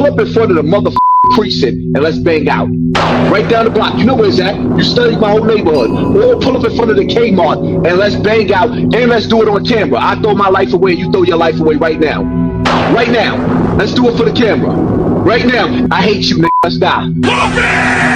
pull up in front of the motherfucking precinct and let's bang out. Right down the block. You know where it's at. You study my whole neighborhood. Or pull up in front of the Kmart and let's bang out and let's do it on camera. I throw my life away, you throw your life away right now. Right now. Let's do it for the camera. Right now. I hate you, nigga. Let's die.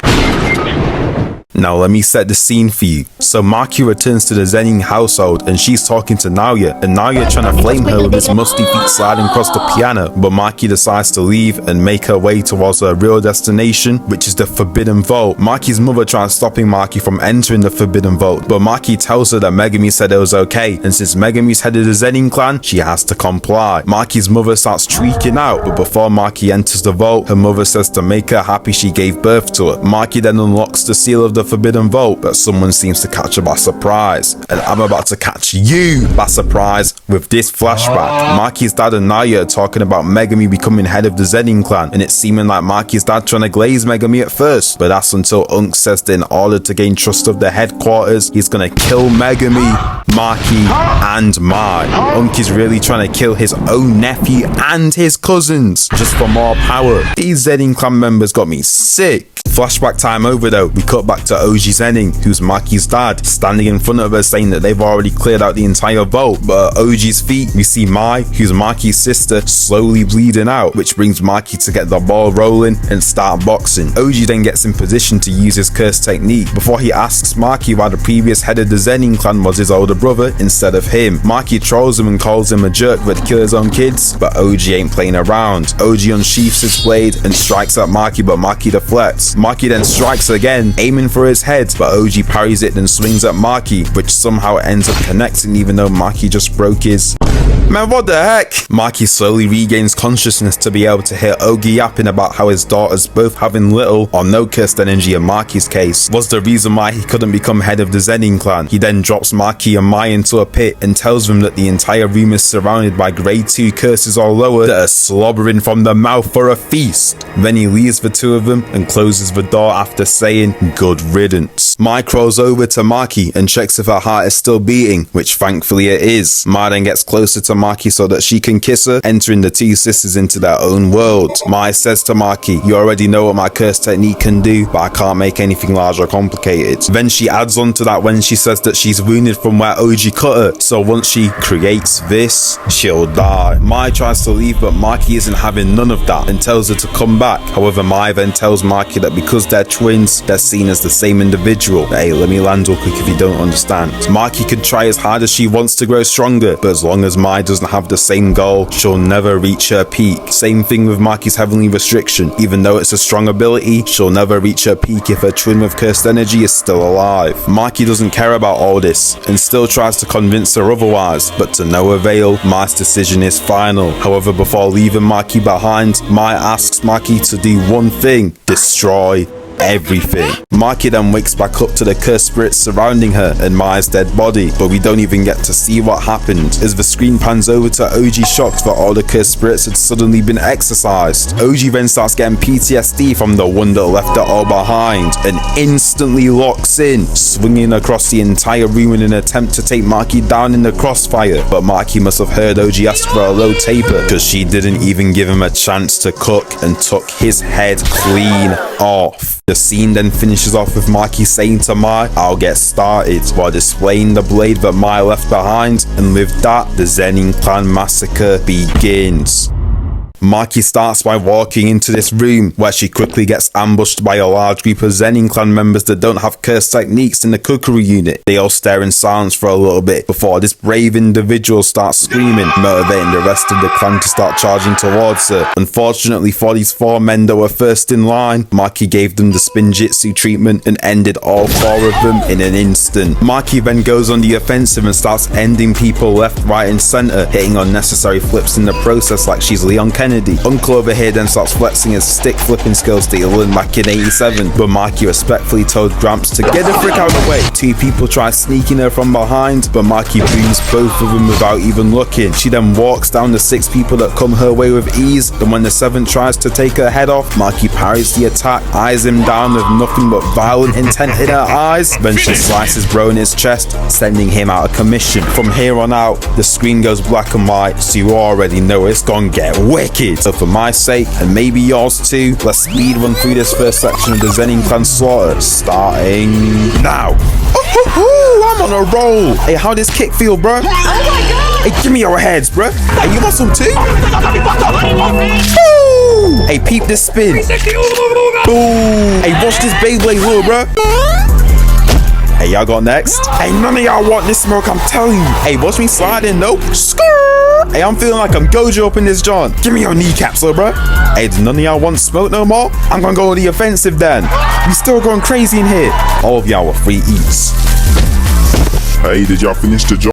Now let me set the scene for you. So Maki returns to the Zenin household and she's talking to Naoya, and Naoya trying to flame her with his musty feet sliding across the piano, but Maki decides to leave and make her way towards her real destination, which is the Forbidden Vault. Maki's mother tries stopping Maki from entering the Forbidden Vault, but Maki tells her that Megami said it was okay, and since Megami's head of the Zenin clan, she has to comply. Maki's mother starts shrieking out, but before Maki enters the vault, her mother says to make her happy she gave birth to her. Maki then unlocks the seal of the Forbidden Vault, but someone seems to catch her by surprise, and I'm about to catch you by surprise with this flashback. Maki's dad and Naoya are talking about Megami becoming head of the Zenin clan, and it's seeming like Maki's dad trying to glaze Megami at first, but that's until Unk says that in order to gain trust of the headquarters, he's gonna kill Megami, Maki, and Mai. Unk is really trying to kill his own nephew and his cousins just for more power. These Zenin clan members got me sick. Flashback time over though, we cut back to Oji Zenin, who's Maki's dad, standing in front of her saying that they've already cleared out the entire vault, but at Oji's feet we see Mai, who's Maki's sister, slowly bleeding out, which brings Maki to get the ball rolling and start boxing. Oji then gets in position to use his curse technique before he asks Maki why the previous head of the Zenin clan was his older brother instead of him. Maki trolls him and calls him a jerk for to kill his own kids, but Oji ain't playing around. Oji unsheaths his blade and strikes at Maki, but Maki deflects. Maki then strikes again, aiming for his head, but Oji parries it and swings at Maki, which somehow ends up connecting even though Maki just broke his... Man, what the heck? Maki slowly regains consciousness to be able to hear Ogi yapping about how his daughters both having little or no cursed energy in Maki's case was the reason why he couldn't become head of the Zenin clan. He then drops Maki and Mai into a pit and tells them that the entire room is surrounded by grade 2 curses or lower that are slobbering from the mouth for a feast. Then he leaves the two of them and closes the door after saying good riddance. Mai crawls over to Maki and checks if her heart is still beating, which thankfully it is. Mai then gets closer to Maki so that she can kiss her, entering the two sisters into their own world. Mai says to Maki, you already know what my curse technique can do, but I can't make anything large or complicated. Then she adds on to that when she says that she's wounded from where Oji cut her, so once she creates this, she'll die. Mai tries to leave, but Maki isn't having none of that and tells her to come back. However, Mai then tells Maki that because they're twins, they're seen as the same individual. Hey, let me land real quick if you don't understand. Maki can try as hard as she wants to grow stronger, but as long as Mai doesn't have the same goal, she'll never reach her peak. Same thing with Maki's heavenly restriction. Even though it's a strong ability, she'll never reach her peak if her twin with cursed energy is still alive. Maki doesn't care about all this and still tries to convince her otherwise, but to no avail. Mai's decision is final. However, before leaving Maki behind, Mai asks Maki to do one thing: destroy everything. Maki then wakes back up to the cursed spirits surrounding her and Mai's dead body, but we don't even get to see what happened as the screen pans over to Oji shocked that all the cursed spirits had suddenly been exorcised. Oji then starts getting PTSD from the one that left it all behind and instantly locks in, swinging across the entire room in an attempt to take Maki down in the crossfire, but Maki must have heard Oji ask for a low taper because she didn't even give him a chance to cook and took his head clean off. The scene then finishes off with Maki saying to Mai, I'll get started, while displaying the blade that Mai left behind, and with that, the Zenin clan massacre begins. Maki starts by walking into this room where she quickly gets ambushed by a large group of Zenin clan members that don't have cursed techniques in the cookery unit. They all stare in silence for a little bit before this brave individual starts screaming, motivating the rest of the clan to start charging towards her. Unfortunately for these 4 men that were first in line, Maki gave them the spinjitzu treatment and ended all 4 of them in an instant. Maki then goes on the offensive and starts ending people left, right and center, hitting unnecessary flips in the process like she's Leon Kennedy. Uncle over here then starts flexing his stick flipping skills that he learned back in 87, but Maki respectfully told Gramps to get the frick out of the way. 2 people try sneaking her from behind, but Maki booms both of them without even looking. She then walks down the 6 people that come her way with ease, and when the 7th tries to take her head off, Maki parries the attack, eyes him down with nothing but violent intent in her eyes. Then she slices Bro in his chest, sending him out of commission. From here on out, the screen goes black and white, so you already know it's gonna get wicked. wicked. So for my sake, and maybe yours too, let's speed run through this first section of the Zenin clan slaughter, starting now. I'm on a roll. Hey, how does kick feel, bro? Oh my god. Hey, give me your heads, bro. Hey, you want some too? Woo! Hey, peep this spin. Boom. Hey, watch this Beyblade lure, bro. Hey, y'all got next? Hey, none of y'all want this smoke, I'm telling you. Hey, watch me sliding, nope. Skrrr. Hey, I'm feeling like I'm Gojo up in this joint. Give me your kneecaps, little bro. Hey, do none of y'all want smoke no more? I'm gonna go on the offensive then. We still going crazy in here. All of y'all are free eats. Hey, did y'all finish the job?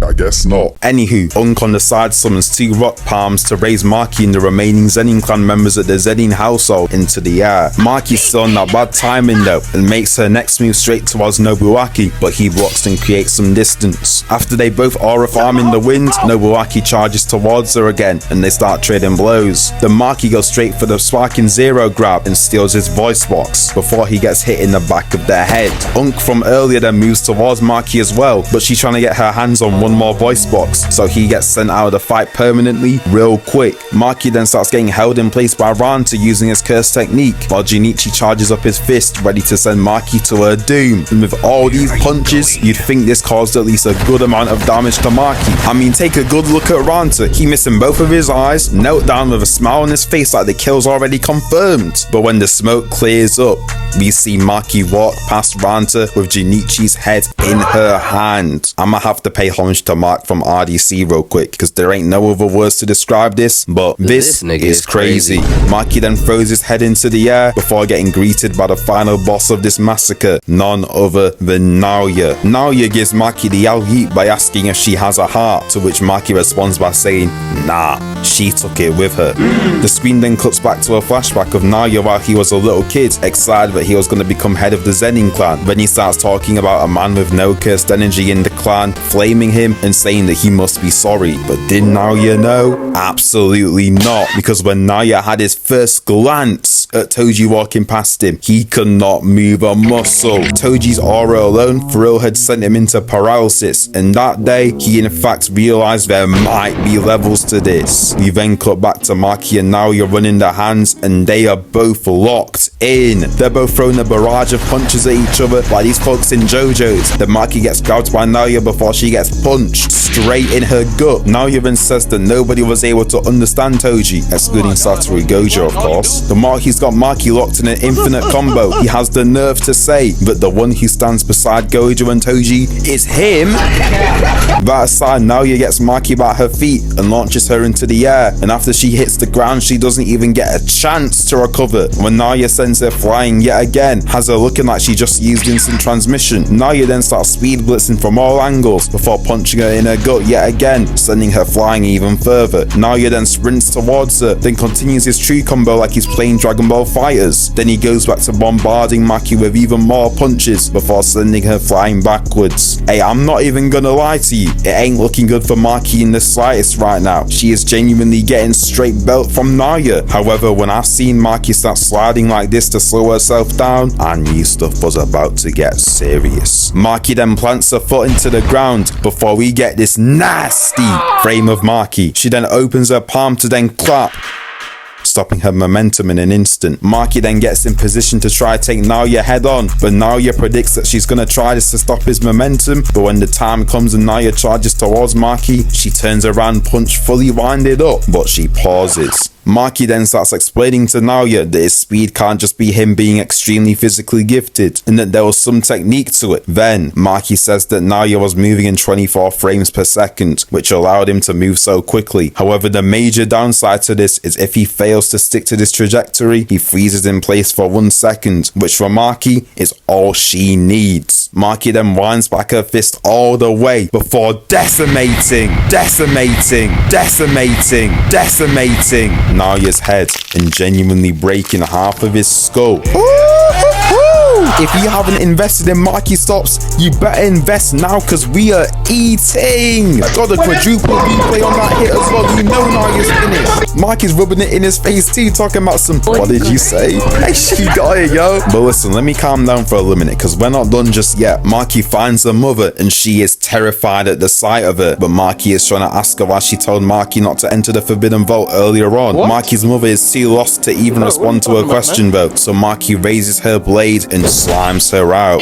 I guess not. Anywho, Unk on the side summons 2 rock palms to raise Maki and the remaining Zenin clan members of the Zenin household into the air. Maki's still on that bad timing though, and makes her next move straight towards Nobuaki, but he blocks and creates some distance. After they both aura farm in the wind, Nobuaki charges towards her again, and they start trading blows. Then Maki goes straight for the sparking zero grab and steals his voice box, before he gets hit in the back of their head. Unk from earlier then moves towards Maki as well, but she's trying to get her hands on one more voice box, so he gets sent out of the fight permanently real quick. Maki then starts getting held in place by Ranta using his curse technique, while Junichi charges up his fist ready to send Maki to her doom. And with all these punches, you'd think this caused at least a good amount of damage to Maki. I mean, take a good look at Ranta. He missing both of his eyes, knelt down with a smile on his face like the kill's already confirmed. But when the smoke clears up, we see Maki walk past Ranta with Junichi's head in her hand. I'ma have to pay homage to Mark from RDC real quick, because there ain't no other words to describe this, but this nigga is crazy. Maki then throws his head into the air before getting greeted by the final boss of this massacre, none other than Naoya. Naoya gives Maki the yall by asking if she has a heart, to which Maki responds by saying, nah, she took it with her. The screen then cuts back to a flashback of Naoya while he was a little kid, excited that he was going to become head of the Zenin clan. Then he starts talking about a man with no cursed energy in the clan, flaming him and saying that he must be sorry. But did Naoya know? Absolutely not, because when Naoya had his first glance at Toji walking past him, he could not move a muscle. Toji's aura alone for real had sent him into paralysis, and that day he in fact realized there might be levels to this. We then cut back to Maki and Naoya running their hands, and they are both locked in. They're both throwing a barrage of punches at each other like these folks in JoJo's. Then Maki gets grabbed by Naoya before she gets punched straight in her gut. Naoya then says that nobody was able to understand Toji, excluding Satoru Gojo of course. The Maki's got Maki locked in an infinite combo. He has the nerve to say that the one who stands beside Gojo and Toji is him. That aside, Naoya gets Maki by her feet and launches her into the air, and after she hits the ground she doesn't even get a chance to recover. When Naoya sends her flying yet again, has her looking like she just used instant transmission. Naoya then starts speed blitzing from all angles before punching her in her gut yet again, sending her flying even further. Naoya then sprints towards her, then continues his tree combo like he's playing Dragon Ball Fighters. Then he goes back to bombarding Maki with even more punches before sending her flying backwards. Hey, I'm not even gonna lie to you, it ain't looking good for Maki in the slightest right now. She is genuinely getting straight belt from Naoya. However, when I seen Maki start sliding like this to slow herself down, I knew stuff was about to get serious. Maki then plants her foot into the ground before we get this nasty frame of Maki. She then opens her palm to then clap, stopping her momentum in an instant. Maki then gets in position to try to take Naoya head on, but Naoya predicts that she's gonna try this to stop his momentum, but when the time comes and Naoya charges towards Maki, she turns around, punch fully winded up, but she pauses. Maki then starts explaining to Naoya that his speed can't just be him being extremely physically gifted, and that there was some technique to it. Then, Maki says that Naoya was moving in 24 frames per second, which allowed him to move so quickly. However, the major downside to this is if he fails to stick to this trajectory, he freezes in place for 1 second, which for Maki is all she needs. Maki then winds back her fist all the way before decimating Naoya's head and genuinely breaking half of his skull. If you haven't invested in Maki stops, you better invest now because we are eating. Got a quadruple replay on that hit as well. You know Naya's finished. Maki's rubbing it in his face too, talking about some, what did you say? Hey, she got it, yo. But listen, let me calm down for a minute because we're not done just yet. Maki finds her mother and she is terrified at the sight of her. But Maki is trying to ask her why she told Maki not to enter the Forbidden Vault earlier on. What? Maki's mother is too lost to even respond to her question though. So Maki raises her blade and slimes her out.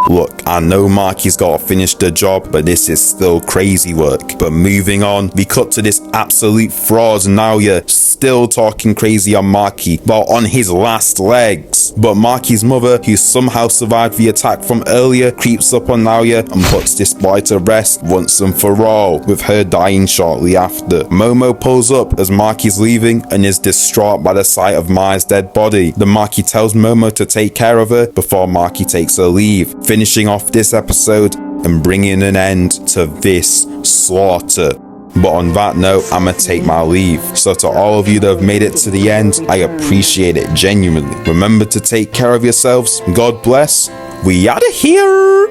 Look, I know Maki's got to finish the job, but this is still crazy work. But moving on, we cut to this absolute fraud Naoya still talking crazy on Maki, but on his last legs. But Maki's mother, who somehow survived the attack from earlier, creeps up on Naoya and puts this boy to rest once and for all, with her dying shortly after. Momo pulls up as Maki's leaving and is distraught by the sight of Mai's dead body. The Maki tells Momo to take care of her before Maki takes her leave, finishing off this episode and bringing an end to this slaughter. But on that note, I'ma take my leave. So to all of you that have made it to the end, I appreciate it genuinely. Remember to take care of yourselves. God bless. We outta here.